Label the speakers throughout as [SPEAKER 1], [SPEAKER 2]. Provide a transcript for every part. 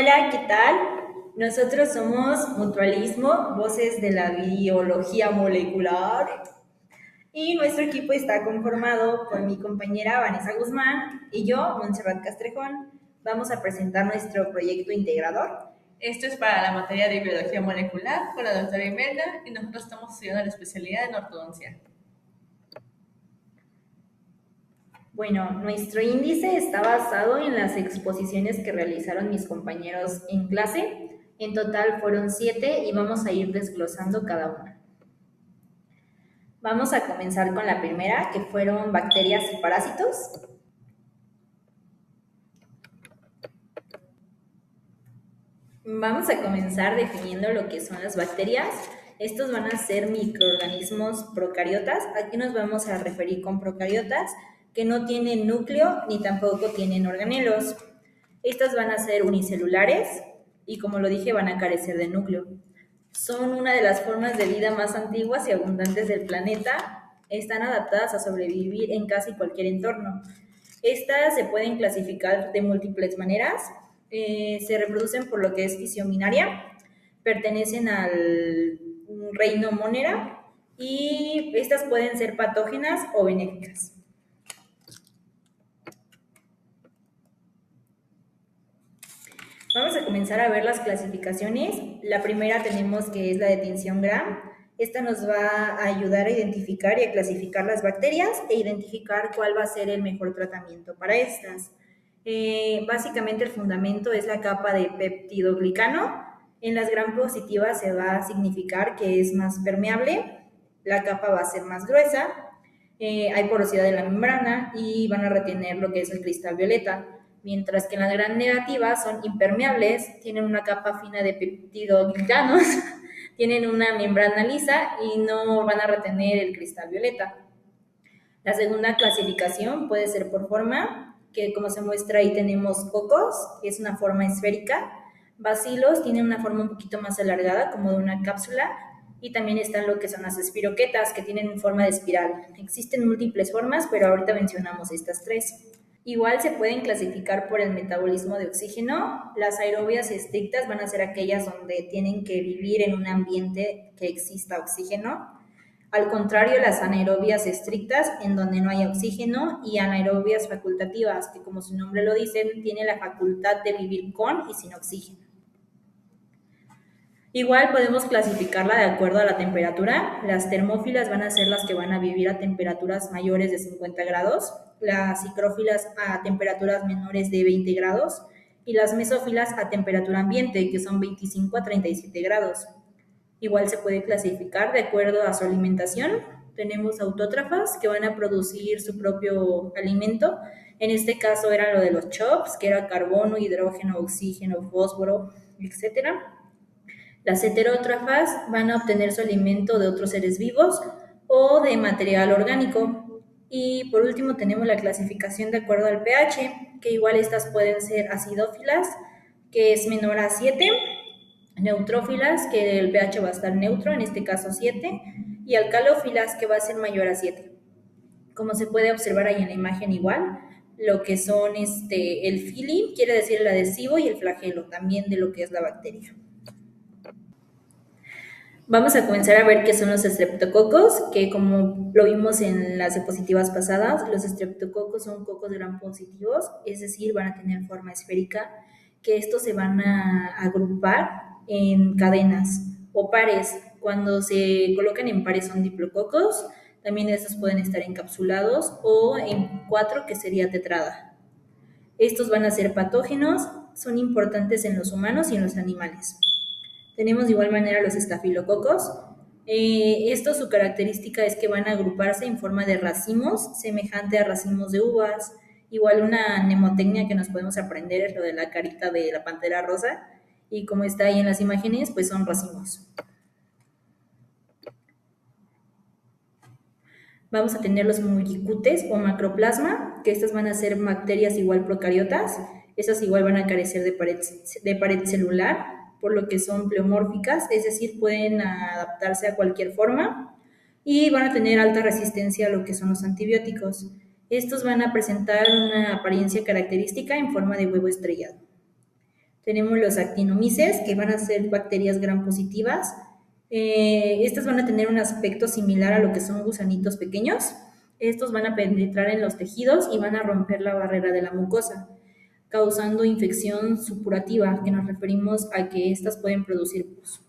[SPEAKER 1] Hola, ¿qué tal? Nosotros somos Mutualismo, voces de la biología molecular, y nuestro equipo está conformado por mi compañera Vanessa Guzmán y yo, Montserrat Castrejón. Vamos a presentar nuestro proyecto integrador.
[SPEAKER 2] Esto es para la materia de biología molecular con la doctora Imelda y nosotros estamos estudiando la especialidad en ortodoncia.
[SPEAKER 1] Bueno, nuestro índice está basado en las exposiciones que realizaron mis compañeros en clase. En total fueron 7 y vamos a ir desglosando cada una. Vamos a comenzar con la primera, que fueron bacterias y parásitos. Vamos a comenzar definiendo lo que son las bacterias. Estos van a ser microorganismos procariotas. Aquí nos vamos a referir con procariotas que no tienen núcleo ni tampoco tienen organelos. Estas van a ser unicelulares y, como lo dije, van a carecer de núcleo. Son una de las formas de vida más antiguas y abundantes del planeta. Están adaptadas a sobrevivir en casi cualquier entorno. Estas se pueden clasificar de múltiples maneras. Se reproducen por lo que es fisiominaria, pertenecen al reino Monera y estas pueden ser patógenas o benéficas. Vamos a comenzar a ver las clasificaciones. La primera tenemos que es la de tinción Gram. Esta nos va a ayudar a identificar y a clasificar las bacterias e identificar cuál va a ser el mejor tratamiento para estas. Básicamente el fundamento es la capa de peptidoglicano. En las gram positivas se va a significar que es más permeable, la capa va a ser más gruesa, hay porosidad en la membrana y van a retener lo que es el cristal violeta. Mientras que en las gram negativas son impermeables, tienen una capa fina de peptidoglicanos, tienen una membrana lisa y no van a retener el cristal violeta. La segunda clasificación puede ser por forma, que como se muestra ahí tenemos cocos, que es una forma esférica. Bacilos tienen una forma un poquito más alargada, como de una cápsula. Y también están lo que son las espiroquetas, que tienen forma de espiral. Existen múltiples formas, pero ahorita mencionamos estas tres. Igual se pueden clasificar por el metabolismo de oxígeno. Las aerobias estrictas van a ser aquellas donde tienen que vivir en un ambiente que exista oxígeno. Al contrario, las anaerobias estrictas, en donde no hay oxígeno, y anaerobias facultativas, que como su nombre lo dice, tienen la facultad de vivir con y sin oxígeno. Igual podemos clasificarla de acuerdo a la temperatura. Las termófilas van a ser las que van a vivir a temperaturas mayores de 50 grados, las psicrófilas a temperaturas menores de 20 grados y las mesófilas a temperatura ambiente, que son 25 a 37 grados. Igual se puede clasificar de acuerdo a su alimentación. Tenemos autótrafas que van a producir su propio alimento. En este caso era lo de los CHOPS, que era carbono, hidrógeno, oxígeno, fósforo, etc. Las heterótrafas van a obtener su alimento de otros seres vivos o de material orgánico. Y por último tenemos la clasificación de acuerdo al pH, que igual estas pueden ser acidófilas, que es menor a 7, neutrófilas, que el pH va a estar neutro, en este caso 7, y alcalófilas, que va a ser mayor a 7. Como se puede observar ahí en la imagen igual, lo que son el fili, quiere decir el adhesivo, y el flagelo, también de lo que es la bacteria. Vamos a comenzar a ver qué son los estreptococos, que como lo vimos en las diapositivas pasadas, los estreptococos son cocos gram positivos, es decir, van a tener forma esférica, que estos se van a agrupar en cadenas o pares. Cuando se colocan en pares son diplococos, también estos pueden estar encapsulados o en 4, que sería tetrada. Estos van a ser patógenos, son importantes en los humanos y en los animales. Tenemos de igual manera los estafilococos. Estos, su característica es que van a agruparse en forma de racimos, semejante a racimos de uvas. Igual una mnemotecnia que nos podemos aprender es lo de la carita de la pantera rosa, y como está ahí en las imágenes, pues son racimos. Vamos a tener los mullicutes o macroplasma, que estas van a ser bacterias igual procariotas. Estas igual van a carecer de pared celular, por lo que son pleomórficas, es decir, pueden adaptarse a cualquier forma y van a tener alta resistencia a lo que son los antibióticos. Estos van a presentar una apariencia característica en forma de huevo estrellado. Tenemos los actinomyces, que van a ser bacterias gram positivas. Estas van a tener un aspecto similar a lo que son gusanitos pequeños. Estos van a penetrar en los tejidos y van a romper la barrera de la mucosa, causando infección supurativa, que nos referimos a que estas pueden producir pus.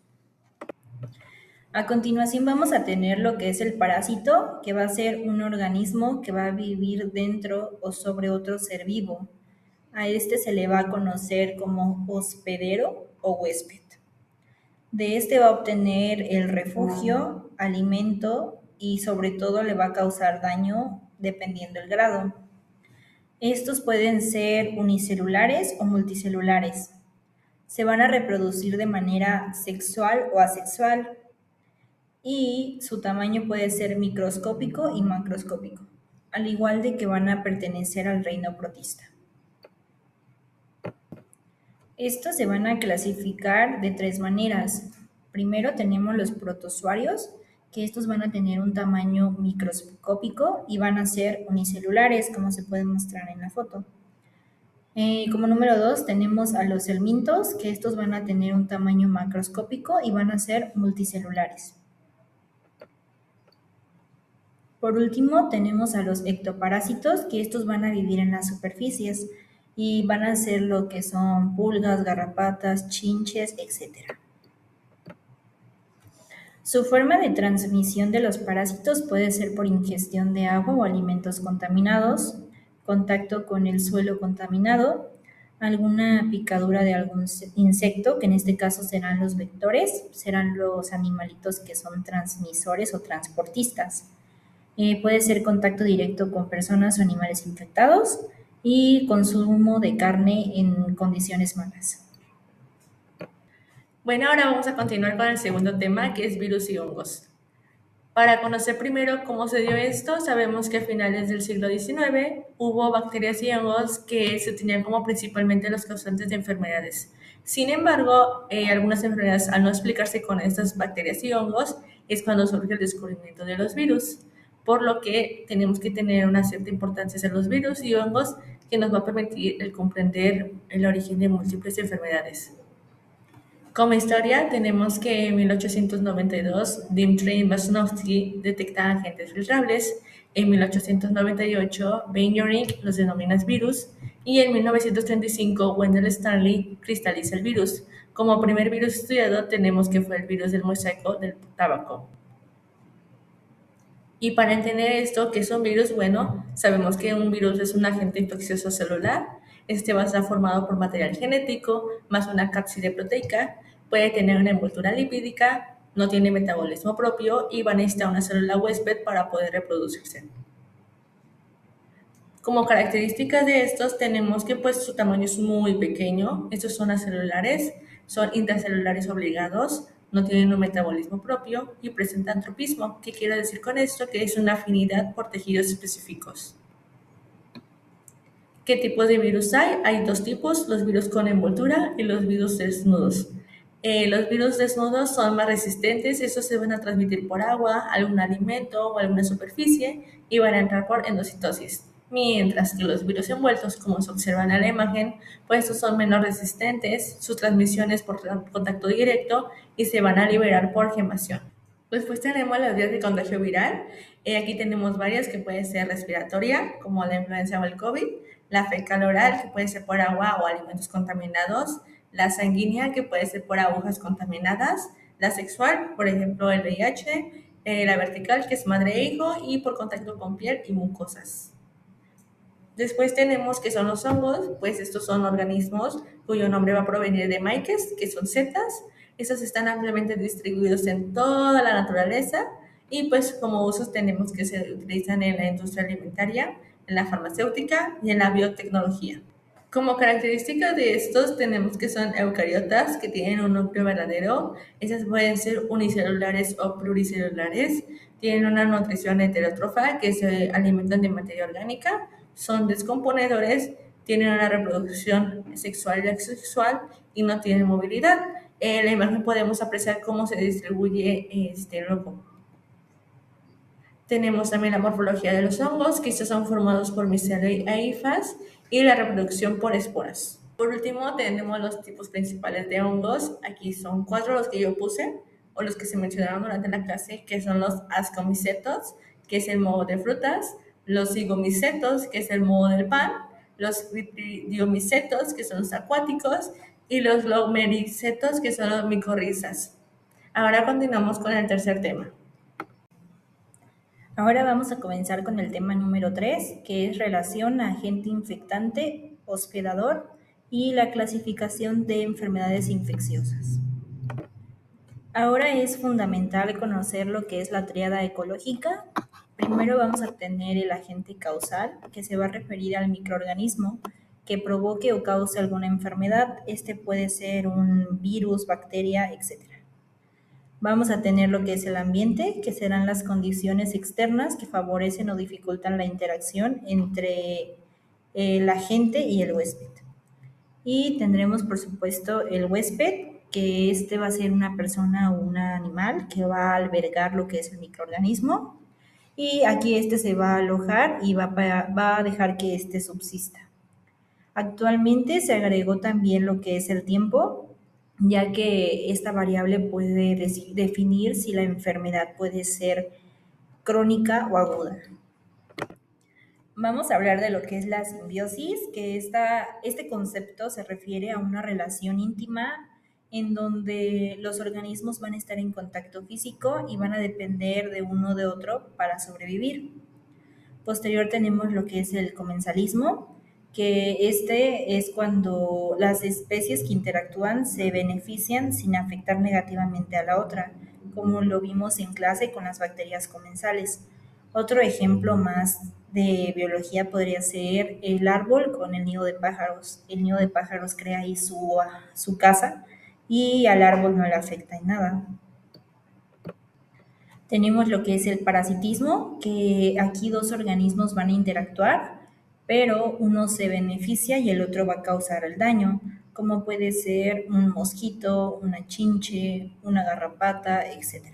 [SPEAKER 1] A continuación vamos a tener lo que es el parásito, que va a ser un organismo que va a vivir dentro o sobre otro ser vivo. A este se le va a conocer como hospedero o huésped. De este va a obtener el refugio, alimento y sobre todo le va a causar daño dependiendo del grado. Estos pueden ser unicelulares o multicelulares. Se van a reproducir de manera sexual o asexual y su tamaño puede ser microscópico y macroscópico, al igual de que van a pertenecer al reino protista. Estos se van a clasificar de 3 maneras. Primero tenemos los protozoarios, que estos van a tener un tamaño microscópico y van a ser unicelulares, como se puede mostrar en la foto. Como número 2 tenemos a los helmintos, que estos van a tener un tamaño macroscópico y van a ser multicelulares. Por último, tenemos a los ectoparásitos, que estos van a vivir en las superficies y van a ser lo que son pulgas, garrapatas, chinches, etc. Su forma de transmisión de los parásitos puede ser por ingestión de agua o alimentos contaminados, contacto con el suelo contaminado, alguna picadura de algún insecto, que en este caso serán los vectores, serán los animalitos que son transmisores o transportistas. Puede ser contacto directo con personas o animales infectados y consumo de carne en condiciones malas.
[SPEAKER 2] Bueno, ahora vamos a continuar con el segundo tema, que es virus y hongos. Para conocer primero cómo se dio esto, sabemos que a finales del siglo XIX hubo bacterias y hongos que se tenían como principalmente los causantes de enfermedades. Sin embargo, algunas enfermedades, al no explicarse con estas bacterias y hongos, es cuando surge el descubrimiento de los virus, por lo que tenemos que tener una cierta importancia en los virus y hongos que nos va a permitir el comprender el origen de múltiples enfermedades. Como historia, tenemos que en 1892 Dmitry Vasovsky detecta agentes filtrables, en 1898 Benjamin los denomina virus y en 1935 Wendell Stanley cristaliza el virus. Como primer virus estudiado tenemos que fue el virus del mosaico del tabaco. Y para entender esto, ¿qué es un virus? Bueno, sabemos que un virus es un agente infeccioso celular. Este va a estar formado por material genético más una cápside proteica. Puede tener una envoltura lipídica, no tiene metabolismo propio y va a necesitar una célula huésped para poder reproducirse. Como características de estos tenemos que pues su tamaño es muy pequeño. Estos son acelulares, son intracelulares obligados, no tienen un metabolismo propio y presentan tropismo. ¿Qué quiero decir con esto? Que es una afinidad por tejidos específicos. ¿Qué tipos de virus hay? Hay 2 tipos, los virus con envoltura y los virus desnudos. Los virus desnudos son más resistentes, estos se van a transmitir por agua, algún alimento o alguna superficie y van a entrar por endocitosis. Mientras que los virus envueltos, como se observa en la imagen, pues estos son menos resistentes, su transmisión es por contacto directo y se van a liberar por gemación. Después tenemos las vías de contagio viral. Aquí tenemos varias que pueden ser respiratoria, como la influenza o el COVID, la fecal oral, que puede ser por agua o alimentos contaminados, la sanguínea, que puede ser por agujas contaminadas, la sexual, por ejemplo el VIH, la vertical, que es madre e hijo, y por contacto con piel y mucosas. Después tenemos que son los hongos, pues estos son organismos cuyo nombre va a provenir de maiques, que son setas. Estos están ampliamente distribuidos en toda la naturaleza y pues como usos tenemos que se utilizan en la industria alimentaria, en la farmacéutica y en la biotecnología. Como características de estos tenemos que son eucariotas, que tienen un núcleo verdadero. Esas pueden ser unicelulares o pluricelulares. Tienen una nutrición heterótrofa, que se alimentan de materia orgánica. Son descomponedores, tienen una reproducción sexual y asexual y no tienen movilidad. En la imagen podemos apreciar cómo se distribuye este logo. Tenemos también la morfología de los hongos, que estos son formados por micelio e hifas, y la reproducción por esporas. Por último, tenemos los tipos principales de hongos. Aquí son 4 los que yo puse, o los que se mencionaron durante la clase, que son los ascomicetos, que es el moho de frutas, los zigomicetos, que es el moho del pan, los diomicetos, que son los acuáticos, y los glomericetos, que son los micorrizas. Ahora continuamos con el tercer tema.
[SPEAKER 1] Ahora vamos a comenzar con el tema número 3, que es relación agente infectante, hospedador y la clasificación de enfermedades infecciosas. Ahora es fundamental conocer lo que es la tríada ecológica. Primero vamos a tener el agente causal, que se va a referir al microorganismo que provoque o cause alguna enfermedad. Este puede ser un virus, bacteria, etc. Vamos a tener lo que es el ambiente, que serán las condiciones externas que favorecen o dificultan la interacción entre el agente y el huésped. Y tendremos, por supuesto, el huésped, que este va a ser una persona o un animal que va a albergar lo que es el microorganismo. Y aquí este se va a alojar y va a dejar que este subsista. Actualmente se agregó también lo que es el tiempo, ya que esta variable puede definir si la enfermedad puede ser crónica o aguda. Vamos a hablar de lo que es la simbiosis, que este concepto se refiere a una relación íntima en donde los organismos van a estar en contacto físico y van a depender de uno de otro para sobrevivir. Posterior tenemos lo que es el comensalismo, que este es cuando las especies que interactúan se benefician sin afectar negativamente a la otra, como lo vimos en clase con las bacterias comensales. Otro ejemplo más de biología podría ser el árbol con el nido de pájaros. El nido de pájaros crea ahí su casa y al árbol no le afecta en nada. Tenemos lo que es el parasitismo, que aquí dos organismos van a interactuar, pero uno se beneficia y el otro va a causar el daño, como puede ser un mosquito, una chinche, una garrapata, etc.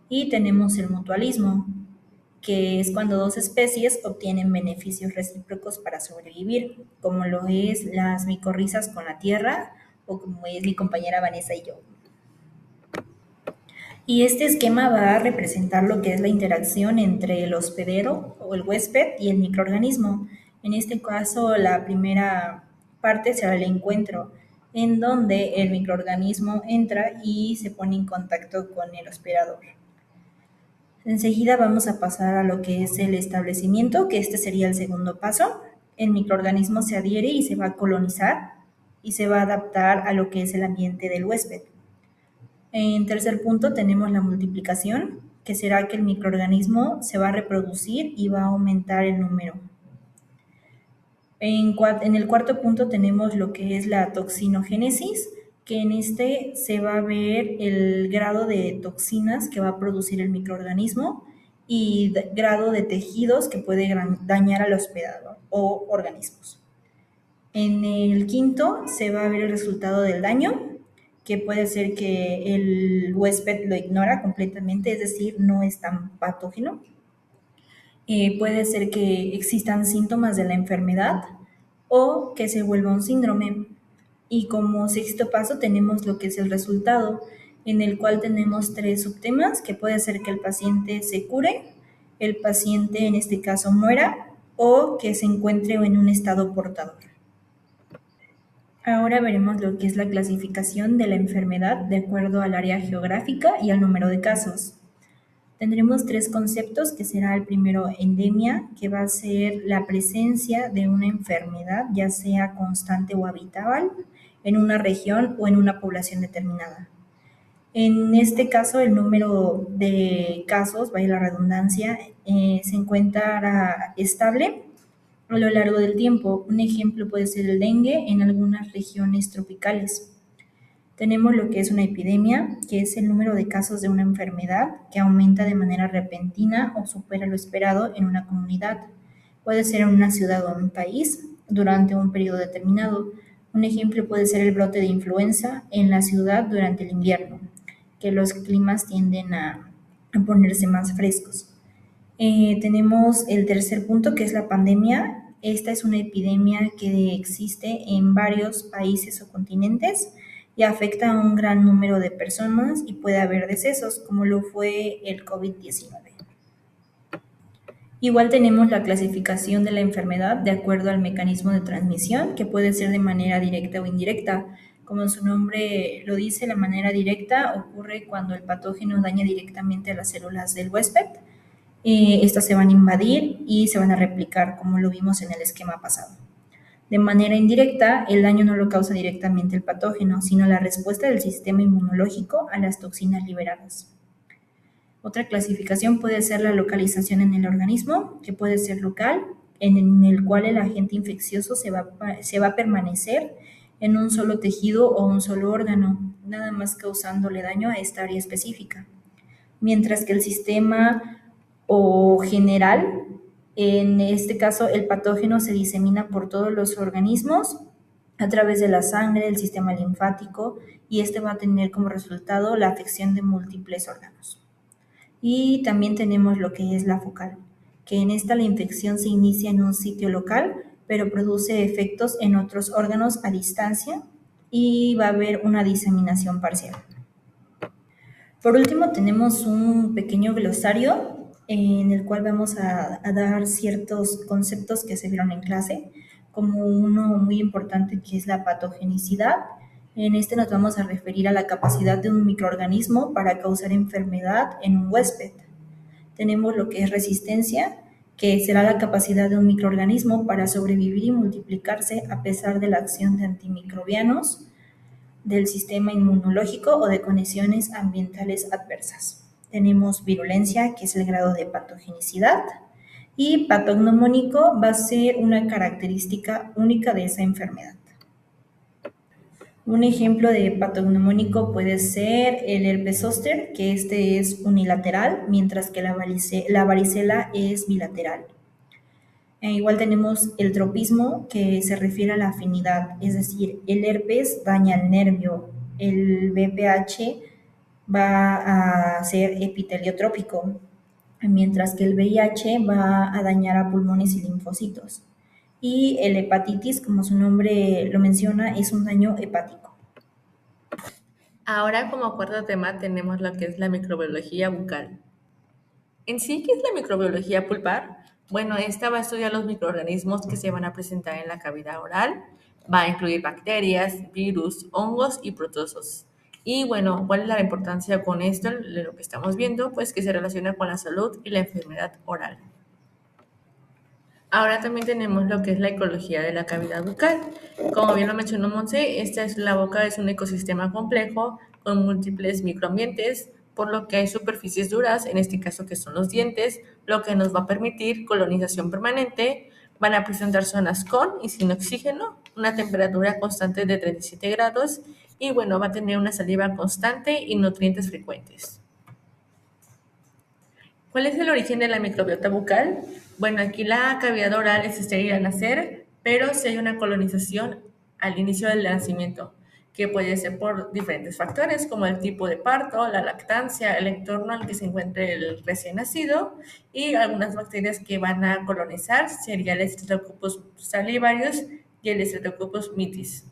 [SPEAKER 1] Y tenemos el mutualismo, que es cuando dos especies obtienen beneficios recíprocos para sobrevivir, como lo es las micorrizas con la tierra o como es mi compañera Vanessa y yo. Y este esquema va a representar lo que es la interacción entre el hospedero o el huésped y el microorganismo. En este caso, la primera parte será el encuentro, en donde el microorganismo entra y se pone en contacto con el hospedador. Enseguida vamos a pasar a lo que es el establecimiento, que este sería el segundo paso. El microorganismo se adhiere y se va a colonizar y se va a adaptar a lo que es el ambiente del huésped. En tercer punto tenemos la multiplicación, que será que el microorganismo se va a reproducir y va a aumentar el número. En el cuarto punto tenemos lo que es la toxinogénesis, que en este se va a ver el grado de toxinas que va a producir el microorganismo y grado de tejidos que puede dañar al hospedador o organismos. En el quinto se va a ver el resultado del daño, que puede ser que el huésped lo ignora completamente, es decir, no es tan patógeno. Puede ser que existan síntomas de la enfermedad o que se vuelva un síndrome. Y como sexto paso tenemos lo que es el resultado, en el cual tenemos 3 subtemas, que puede ser que el paciente se cure, el paciente en este caso muera o que se encuentre en un estado portador. Ahora veremos lo que es la clasificación de la enfermedad de acuerdo al área geográfica y al número de casos. Tendremos 3 conceptos, que será el primero endemia, que va a ser la presencia de una enfermedad, ya sea constante o habitual, en una región o en una población determinada. En este caso, el número de casos, vaya la redundancia, se encuentra estable a lo largo del tiempo. Un ejemplo puede ser el dengue en algunas regiones tropicales. Tenemos lo que es una epidemia, que es el número de casos de una enfermedad que aumenta de manera repentina o supera lo esperado en una comunidad. Puede ser en una ciudad o en un país durante un periodo determinado. Un ejemplo puede ser el brote de influenza en la ciudad durante el invierno, que los climas tienden a ponerse más frescos. Tenemos el tercer punto, que es la pandemia. Esta es una epidemia que existe en varios países o continentes y afecta a un gran número de personas y puede haber decesos, como lo fue el COVID-19. Igual tenemos la clasificación de la enfermedad de acuerdo al mecanismo de transmisión, que puede ser de manera directa o indirecta. Como su nombre lo dice, la manera directa ocurre cuando el patógeno daña directamente a las células del huésped. Estas se van a invadir y se van a replicar, como lo vimos en el esquema pasado. De manera indirecta, el daño no lo causa directamente el patógeno, sino la respuesta del sistema inmunológico a las toxinas liberadas. Otra clasificación puede ser la localización en el organismo, que puede ser local, en el cual el agente infeccioso se va a permanecer en un solo tejido o un solo órgano, nada más causándole daño a esta área específica. Mientras que el sistema o general, en este caso el patógeno se disemina por todos los organismos a través de la sangre, el sistema linfático, y este va a tener como resultado la afección de múltiples órganos. Y también tenemos lo que es la focal, que en esta la infección se inicia en un sitio local, pero produce efectos en otros órganos a distancia y va a haber una diseminación parcial. Por último, tenemos un pequeño glosario en el cual vamos a dar ciertos conceptos que se vieron en clase, como uno muy importante que es la patogenicidad. En este nos vamos a referir a la capacidad de un microorganismo para causar enfermedad en un huésped. Tenemos lo que es resistencia, que será la capacidad de un microorganismo para sobrevivir y multiplicarse a pesar de la acción de antimicrobianos, del sistema inmunológico o de condiciones ambientales adversas. Tenemos virulencia, que es el grado de patogenicidad, y patognomónico va a ser una característica única de esa enfermedad. Un ejemplo de patognomónico puede ser el herpes zóster, que este es unilateral, mientras que la varicela es bilateral. Igual tenemos el tropismo, que se refiere a la afinidad, es decir, el herpes daña el nervio, el VPH va a ser epiteliotrópico, mientras que el VIH va a dañar a pulmones y linfocitos. Y el hepatitis, como su nombre lo menciona, es un daño hepático.
[SPEAKER 2] Ahora, como cuarto tema, tenemos lo que es la microbiología bucal. En sí, ¿qué es la microbiología pulpar? Bueno, esta va a estudiar los microorganismos que se van a presentar en la cavidad oral. Va a incluir bacterias, virus, hongos y protozoos. Y bueno, ¿cuál es la importancia con esto de lo que estamos viendo? Pues que se relaciona con la salud y la enfermedad oral. Ahora también tenemos lo que es la ecología de la cavidad bucal. Como bien lo mencionó Monse, la boca es un ecosistema complejo con múltiples microambientes, por lo que hay superficies duras, en este caso que son los dientes, lo que nos va a permitir colonización permanente. Van a presentar zonas con y sin oxígeno, una temperatura constante de 37 grados y bueno, va a tener una saliva constante y nutrientes frecuentes. ¿Cuál es el origen de la microbiota bucal? Bueno, aquí la cavidad oral es estéril al nacer, pero si hay una colonización al inicio del nacimiento, que puede ser por diferentes factores, como el tipo de parto, la lactancia, el entorno en el que se encuentre el recién nacido, y algunas bacterias que van a colonizar serían el Streptococcus salivarius y el Streptococcus mitis.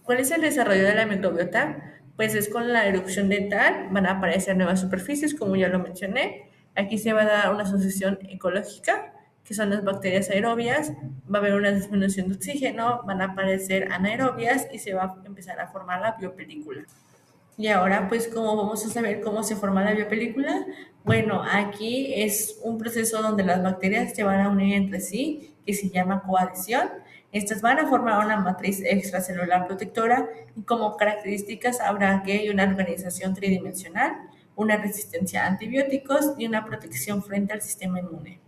[SPEAKER 2] ¿Cuál es el desarrollo de la microbiota? Pues es con la erupción dental, van a aparecer nuevas superficies, como ya lo mencioné. Aquí se va a dar una asociación ecológica, que son las bacterias aerobias, va a haber una disminución de oxígeno, van a aparecer anaerobias y se va a empezar a formar la biopelícula. Y ahora, pues, ¿cómo vamos a saber cómo se forma la biopelícula? Bueno, aquí es un proceso donde las bacterias se van a unir entre sí, que se llama coadhesión. Estas van a formar una matriz extracelular protectora y como características habrá que hay una organización tridimensional, una resistencia a antibióticos y una protección frente al sistema inmune.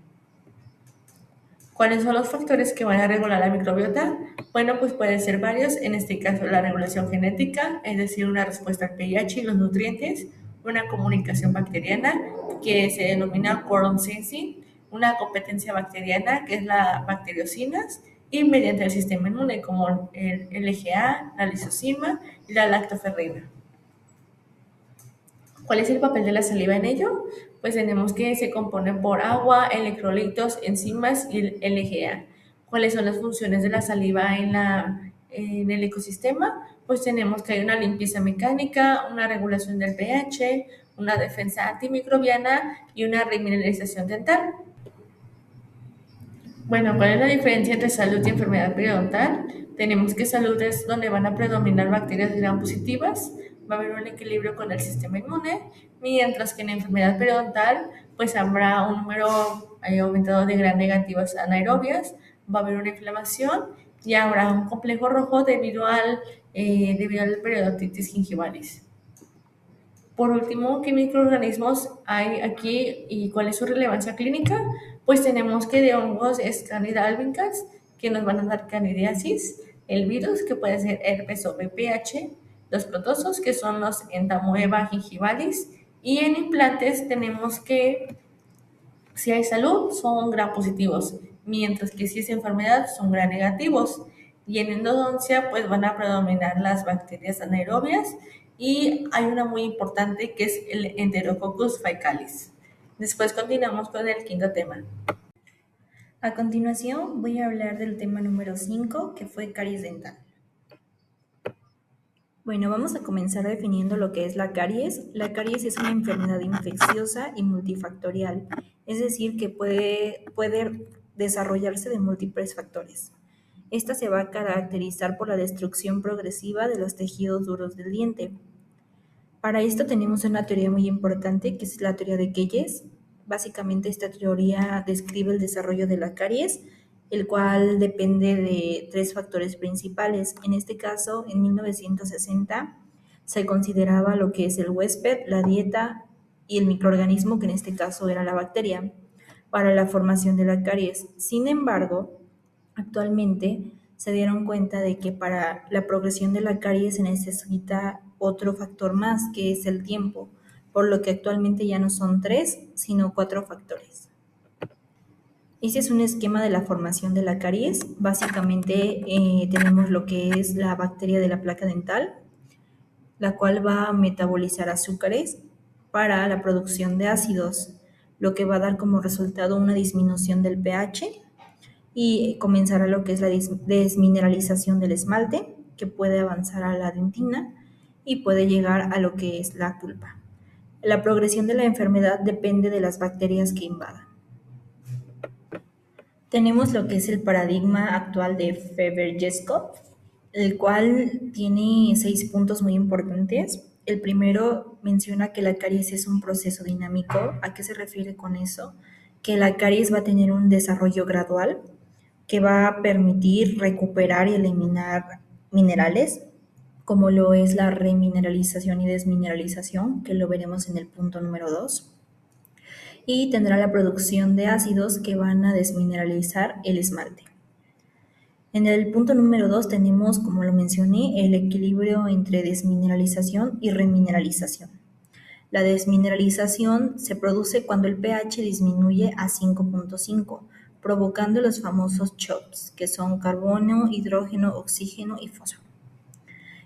[SPEAKER 2] ¿Cuáles son los factores que van a regular la microbiota? Bueno, pues pueden ser varios. En este caso, la regulación genética, es decir, una respuesta al pH y los nutrientes, una comunicación bacteriana, que se denomina quorum sensing, una competencia bacteriana, que es la bacteriocinas, y mediante el sistema inmune, como el LGA, la lisozima y la lactoferrina. ¿Cuál es el papel de la saliva en ello? Pues tenemos que se compone por agua, electrolitos, enzimas y el LGA. ¿Cuáles son las funciones de la saliva en el ecosistema? Pues tenemos que hay una limpieza mecánica, una regulación del pH, una defensa antimicrobiana y una remineralización dental. Bueno, ¿cuál es la diferencia entre salud y enfermedad periodontal? Tenemos que salud es donde van a predominar bacterias gram positivas, va a haber un equilibrio con el sistema inmune, mientras que en enfermedad periodontal pues habrá un número aumentado de gram negativas anaerobias, va a haber una inflamación y habrá un complejo rojo debido al periodontitis gingivalis. Por último, ¿qué microorganismos hay aquí y cuál es su relevancia clínica? Pues tenemos que de hongos es Candida albicans, que nos van a dar candidiasis, el virus, que puede ser herpes o VPH, los protozoos, que son los Entamoeba gingivalis, y en implantes tenemos que, si hay salud, son gram positivos, mientras que si es enfermedad, son gram negativos. Y en endodoncia, pues van a predominar las bacterias anaerobias y hay una muy importante que es el Enterococcus faecalis. Después continuamos con el quinto tema.
[SPEAKER 1] A continuación voy a hablar del tema número 5, que fue caries dental. Bueno, vamos a comenzar definiendo lo que es la caries. La caries es una enfermedad infecciosa y multifactorial, es decir, que puede desarrollarse de múltiples factores. Esta se va a caracterizar por la destrucción progresiva de los tejidos duros del diente. Para esto tenemos una teoría muy importante, que es la teoría de Keyes. Básicamente esta teoría describe el desarrollo de la caries, el cual depende de tres factores principales. En este caso, en 1960, se consideraba lo que es el huésped, la dieta y el microorganismo, que en este caso era la bacteria, para la formación de la caries. Sin embargo, actualmente se dieron cuenta de que para la progresión de la caries se necesita otro factor más, que es el tiempo, por lo que actualmente ya no son 3, sino 4 factores. Este es un esquema de la formación de la caries. Básicamente tenemos lo que es la bacteria de la placa dental, la cual va a metabolizar azúcares para la producción de ácidos, lo que va a dar como resultado una disminución del pH y comenzará lo que es la desmineralización del esmalte, que puede avanzar a la dentina y puede llegar a lo que es la pulpa. La progresión de la enfermedad depende de las bacterias que invadan. Tenemos lo que es el paradigma actual de Feber-Jeskov, el cual tiene 6 puntos muy importantes. El primero menciona que la caries es un proceso dinámico. ¿A qué se refiere con eso? Que la caries va a tener un desarrollo gradual que va a permitir recuperar y eliminar minerales, como lo es la remineralización y desmineralización, que lo veremos en el punto número 2. Y tendrá la producción de ácidos que van a desmineralizar el esmalte. En el punto número 2 tenemos, como lo mencioné, el equilibrio entre desmineralización y remineralización. La desmineralización se produce cuando el pH disminuye a 5.5, provocando los famosos CHOPs, que son carbono, hidrógeno, oxígeno y fósforo.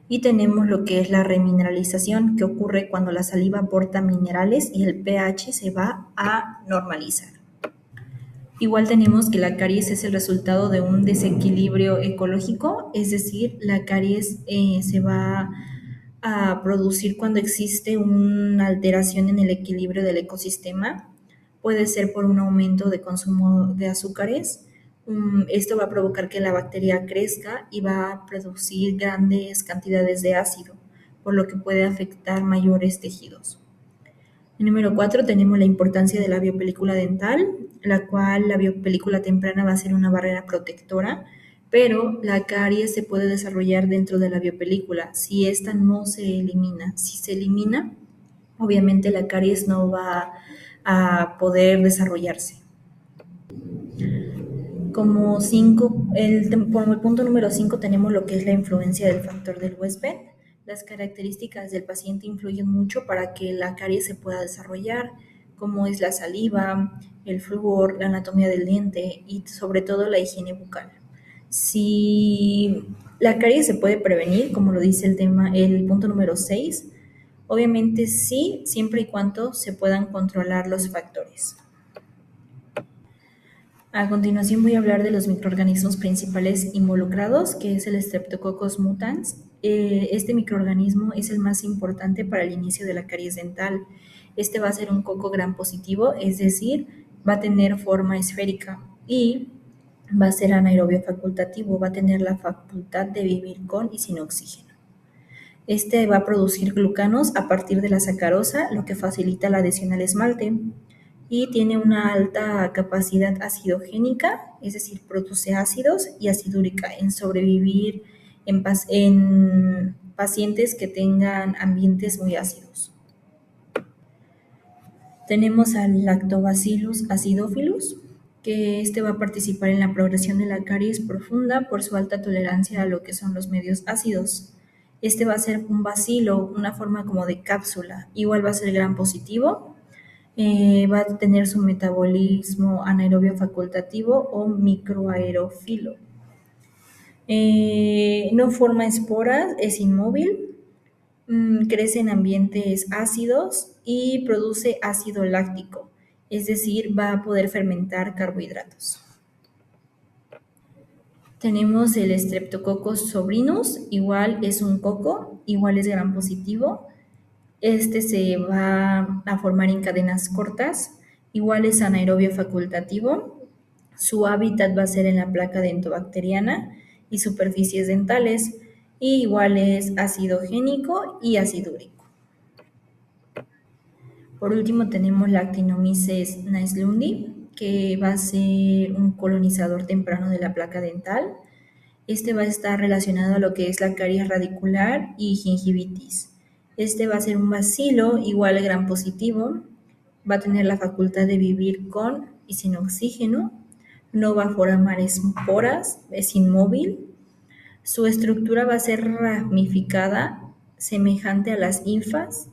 [SPEAKER 1] Y tenemos lo que es la remineralización, que ocurre cuando la saliva aporta minerales y el pH se va a normalizar. Igual tenemos que la caries es el resultado de un desequilibrio ecológico, es decir, la caries se va a producir cuando existe una alteración en el equilibrio del ecosistema. Puede ser por un aumento de consumo de azúcares. Esto va a provocar que la bacteria crezca y va a producir grandes cantidades de ácido, por lo que puede afectar mayores tejidos. En número 4 tenemos la importancia de la biopelícula dental, la cual la biopelícula temprana va a ser una barrera protectora, pero la caries se puede desarrollar dentro de la biopelícula si esta no se elimina. Si se elimina, obviamente la caries no va a poder desarrollarse. Como el punto número 5 tenemos lo que es la influencia del factor del huésped. Las características del paciente influyen mucho para que la caries se pueda desarrollar, como es la saliva, el flúor, la anatomía del diente y sobre todo la higiene bucal. Si la caries se puede prevenir, como lo dice el punto número 6, Obviamente sí, siempre y cuando se puedan controlar los factores. A continuación voy a hablar de los microorganismos principales involucrados, que es el Streptococcus mutans. Este microorganismo es el más importante para el inicio de la caries dental. Este va a ser un coco gram positivo, es decir, va a tener forma esférica y va a ser anaerobio facultativo, va a tener la facultad de vivir con y sin oxígeno. Este va a producir glucanos a partir de la sacarosa, lo que facilita la adhesión al esmalte y tiene una alta capacidad acidogénica, es decir, produce ácidos y acidúrica en sobrevivir en pacientes que tengan ambientes muy ácidos. Tenemos al Lactobacillus acidophilus, que este va a participar en la progresión de la caries profunda por su alta tolerancia a lo que son los medios ácidos. Este va a ser un bacilo, una forma como de cápsula, igual va a ser gram positivo, va a tener su metabolismo anaerobio facultativo o microaerofilo. No forma esporas, es inmóvil, crece en ambientes ácidos y produce ácido láctico, es decir, va a poder fermentar carbohidratos. Tenemos el Streptococcus sobrinus, igual es un coco, igual es gram positivo. Este se va a formar en cadenas cortas, igual es anaerobio facultativo. Su hábitat va a ser en la placa dentobacteriana y superficies dentales, y igual es acidogénico y acidúrico. Por último tenemos la Actinomyces naeslundi, que va a ser un colonizador temprano de la placa dental. Este va a estar relacionado a lo que es la caries radicular y gingivitis. Este va a ser un bacilo igual gram positivo, va a tener la facultad de vivir con y sin oxígeno, no va a formar esporas, es inmóvil. Su estructura va a ser ramificada, semejante a las linfas,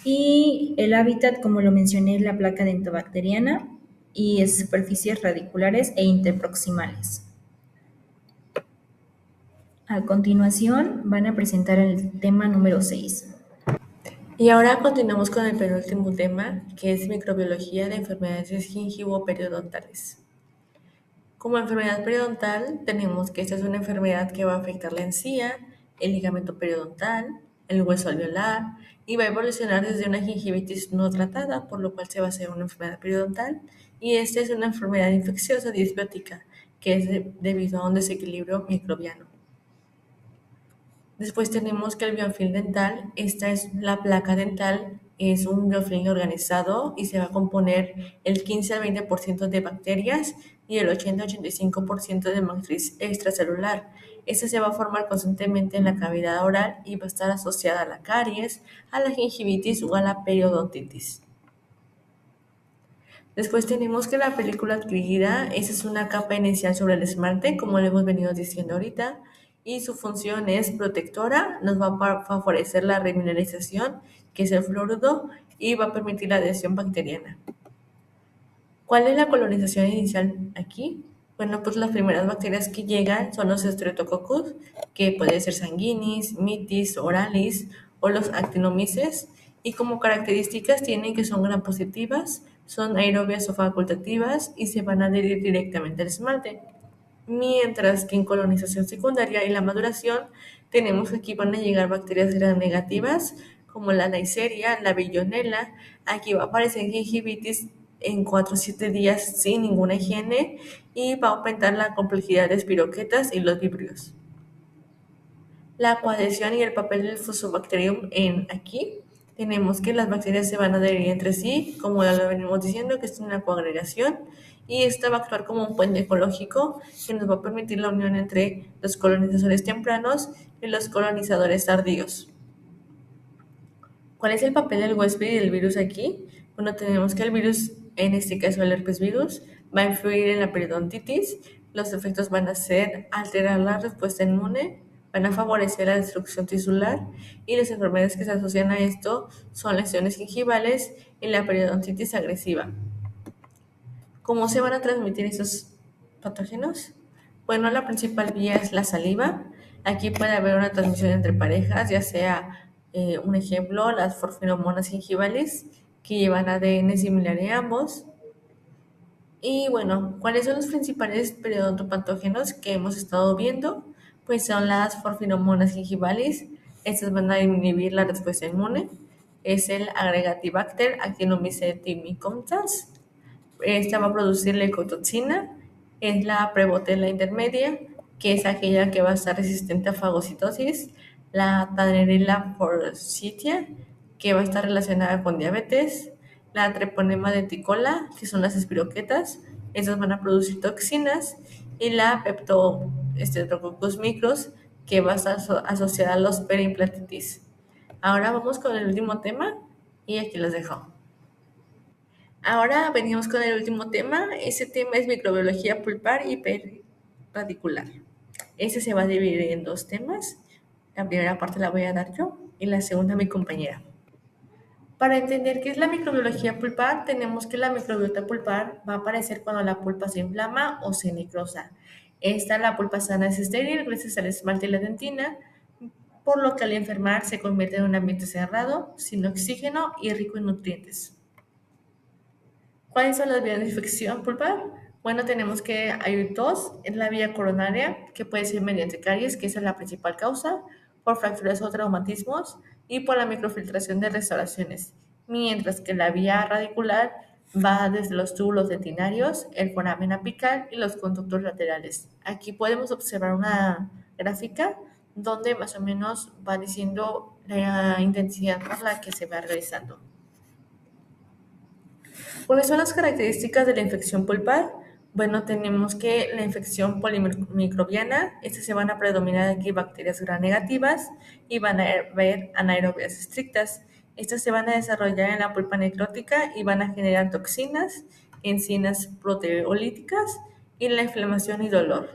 [SPEAKER 1] y el hábitat, como lo mencioné, es la placa dentobacteriana y es superficies radiculares e interproximales. A continuación van a presentar el tema número 6.
[SPEAKER 2] Y ahora continuamos con el penúltimo tema, que es microbiología de enfermedades gingivo-periodontales. Como enfermedad periodontal, tenemos que esta es una enfermedad que va a afectar la encía, el ligamento periodontal, el hueso alveolar, y va a evolucionar desde una gingivitis no tratada, por lo cual se va a hacer una enfermedad periodontal, y esta es una enfermedad infecciosa disbiótica, que es debido a un desequilibrio microbiano. Después tenemos que el biofilm dental, esta es la placa dental, es un biofilm organizado y se va a componer el 15 al 20% de bacterias y el 80-85% de matriz extracelular. Esta se va a formar constantemente en la cavidad oral y va a estar asociada a la caries, a la gingivitis o a la periodontitis. Después tenemos que la película adquirida, esa es una capa inicial sobre el esmalte, como lo hemos venido diciendo ahorita, y su función es protectora, nos va a favorecer la remineralización, que es el fluoruro, y va a permitir la adhesión bacteriana. ¿Cuál es la colonización inicial aquí? Bueno, pues las primeras bacterias que llegan son los Streptococcus, que puede ser sanguinis, mitis, oralis o los actinomyces, y como características tienen que son gram positivas, son aerobias o facultativas y se van a adherir directamente al esmalte. Mientras que en colonización secundaria y la maduración tenemos que aquí van a llegar bacterias gram negativas como la Neisseria, la Billonella. Aquí va a aparecer gingivitis en 4 o 7 días sin ninguna higiene y va a aumentar la complejidad de espiroquetas y los vibrios. La coadhesión y el papel del Fusobacterium en aquí tenemos que las bacterias se van a adherir entre sí, como ya lo venimos diciendo, que es una coagregación, y esta va a actuar como un puente ecológico que nos va a permitir la unión entre los colonizadores tempranos y los colonizadores tardíos. ¿Cuál es el papel del huésped y del virus aquí? Bueno, tenemos que el virus, en este caso el herpes virus, va a influir en la periodontitis. Los efectos van a ser alterar la respuesta inmune, van a favorecer la destrucción tisular y las enfermedades que se asocian a esto son lesiones gingivales y la periodontitis agresiva. ¿Cómo se van a transmitir estos patógenos? Bueno, la principal vía es la saliva. Aquí puede haber una transmisión entre parejas, ya sea Un ejemplo, las forfinomonas gingivales, que llevan ADN similar en ambos. Y bueno, ¿cuáles son los principales periodontopatógenos que hemos estado viendo? Pues son las forfinomonas gingivales. Estas van a inhibir la respuesta inmune. Es el Agregatibacter actinomycetimicomtas. Esta va a producir leucotoxina. Es la Prevotella intermedia, que es aquella que va a estar resistente a fagocitosis. La Tannerella forsythia, que va a estar relacionada con diabetes. La Treponema denticola, que son las espiroquetas, estas van a producir toxinas. Y la Peptostreptococcus micros, que va a estar asociada a los periimplantitis. Ahora vamos con el último tema y aquí los dejo. Ahora venimos con el último tema. Ese tema es microbiología pulpar y periradicular. Este se va a dividir en dos temas. La primera parte la voy a dar yo y la segunda mi compañera. Para entender qué es la microbiología pulpar, tenemos que la microbiota pulpar va a aparecer cuando la pulpa se inflama o se necrosa. La pulpa sana es estéril gracias al esmalte y la dentina, por lo que al enfermar se convierte en un ambiente cerrado, sin oxígeno y rico en nutrientes. ¿Cuáles son las vías de infección pulpar? Bueno, tenemos que hay dos, es la vía coronaria, que puede ser mediante caries, que esa es la principal causa, por fracturas o traumatismos, y por la microfiltración de restauraciones, mientras que la vía radicular va desde los túbulos dentinarios, el foramen apical y los conductos laterales. Aquí podemos observar una gráfica donde más o menos va diciendo la intensidad por la que se va realizando. ¿Cuáles son las características de la infección pulpar? Bueno, tenemos que la infección polimicrobiana, estas se van a predominar aquí bacterias gram negativas y van a haber anaerobias estrictas. Estas se van a desarrollar en la pulpa necrótica y van a generar toxinas, enzimas proteolíticas y la inflamación y dolor.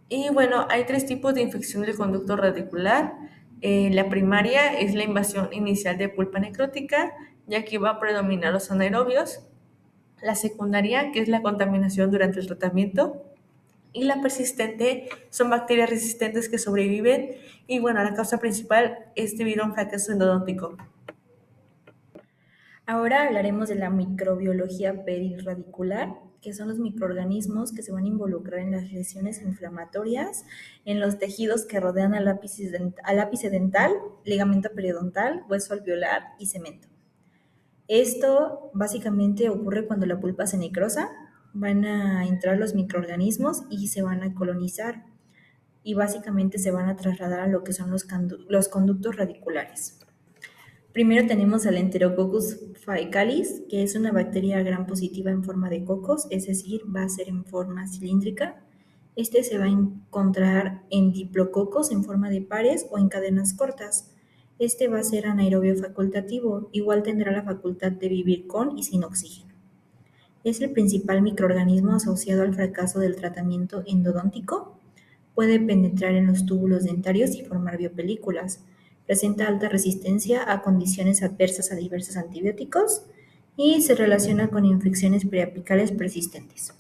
[SPEAKER 2] Y bueno, hay tres tipos de infección del conducto radicular. La primaria es la invasión inicial de pulpa necrótica, y aquí va a predominar los anaerobios. La secundaria, que es la contaminación durante el tratamiento. Y la persistente son bacterias resistentes que sobreviven. Y bueno, la causa principal es debido a un fracaso endodóntico.
[SPEAKER 1] Ahora hablaremos de la microbiología perirradicular, que son los microorganismos que se van a involucrar en las lesiones inflamatorias en los tejidos que rodean al ápice dental, ligamento periodontal, hueso alveolar y cemento. Esto básicamente ocurre cuando la pulpa se necrosa, van a entrar los microorganismos y se van a colonizar y básicamente se van a trasladar a lo que son los conductos radiculares. Primero tenemos al Enterococcus faecalis, que es una bacteria gram positiva en forma de cocos, es decir, va a ser en forma cilíndrica. Este se va a encontrar en diplococos en forma de pares o en cadenas cortas. Este va a ser anaerobio facultativo, igual tendrá la facultad de vivir con y sin oxígeno. Es el principal microorganismo asociado al fracaso del tratamiento endodóntico. Puede penetrar en los túbulos dentarios y formar biopelículas. Presenta alta resistencia a condiciones adversas a diversos antibióticos y se relaciona con infecciones preapicales persistentes.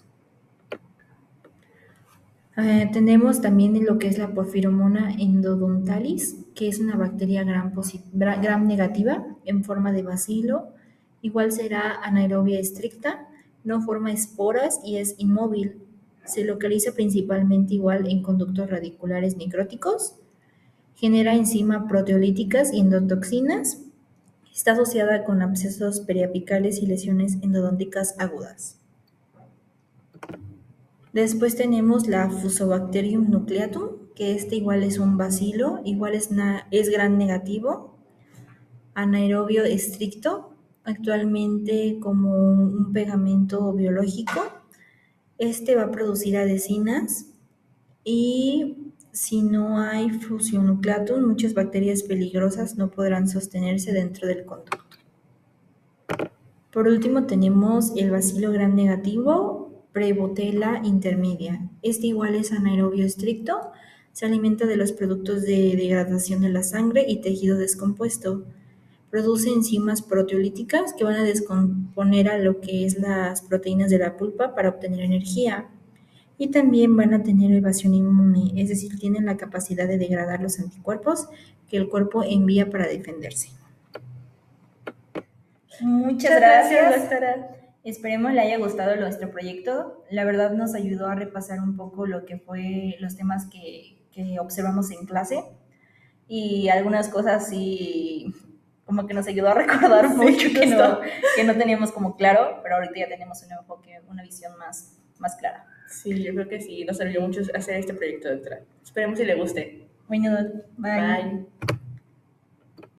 [SPEAKER 1] Tenemos también lo que es la Porphyromonas endodontalis, que es una bacteria gram negativa en forma de bacilo. Igual será anaerobia estricta, no forma esporas y es inmóvil. Se localiza principalmente igual en conductos radiculares necróticos. Genera enzimas proteolíticas y endotoxinas. Está asociada con abscesos periapicales y lesiones endodónticas agudas. Después tenemos la Fusobacterium nucleatum, que igual es un bacilo, igual es gram negativo, anaerobio estricto, actualmente como un pegamento biológico. Va a producir adhesinas y si no hay Fusionucleatum, muchas bacterias peligrosas no podrán sostenerse dentro del conducto. Por último tenemos el bacilo gram negativo, Prevotella intermedia. Igual es anaerobio estricto, se alimenta de los productos de degradación de la sangre y tejido descompuesto. Produce enzimas proteolíticas que van a descomponer a lo que es las proteínas de la pulpa para obtener energía. Y también van a tener evasión inmune, es decir, tienen la capacidad de degradar los anticuerpos que el cuerpo envía para defenderse. Muchas gracias.
[SPEAKER 2] doctora.
[SPEAKER 1] Esperemos le haya gustado nuestro proyecto. La verdad nos ayudó a repasar un poco lo que fue los temas que observamos en clase y algunas cosas sí como que nos ayudó a recordar mucho que no teníamos como claro, pero ahorita ya tenemos un enfoque, una visión más clara.
[SPEAKER 2] Sí, yo creo que sí, nos sirvió mucho hacer este proyecto, doctora. Esperemos si le guste.
[SPEAKER 1] Bueno, bye.
[SPEAKER 2] Bye.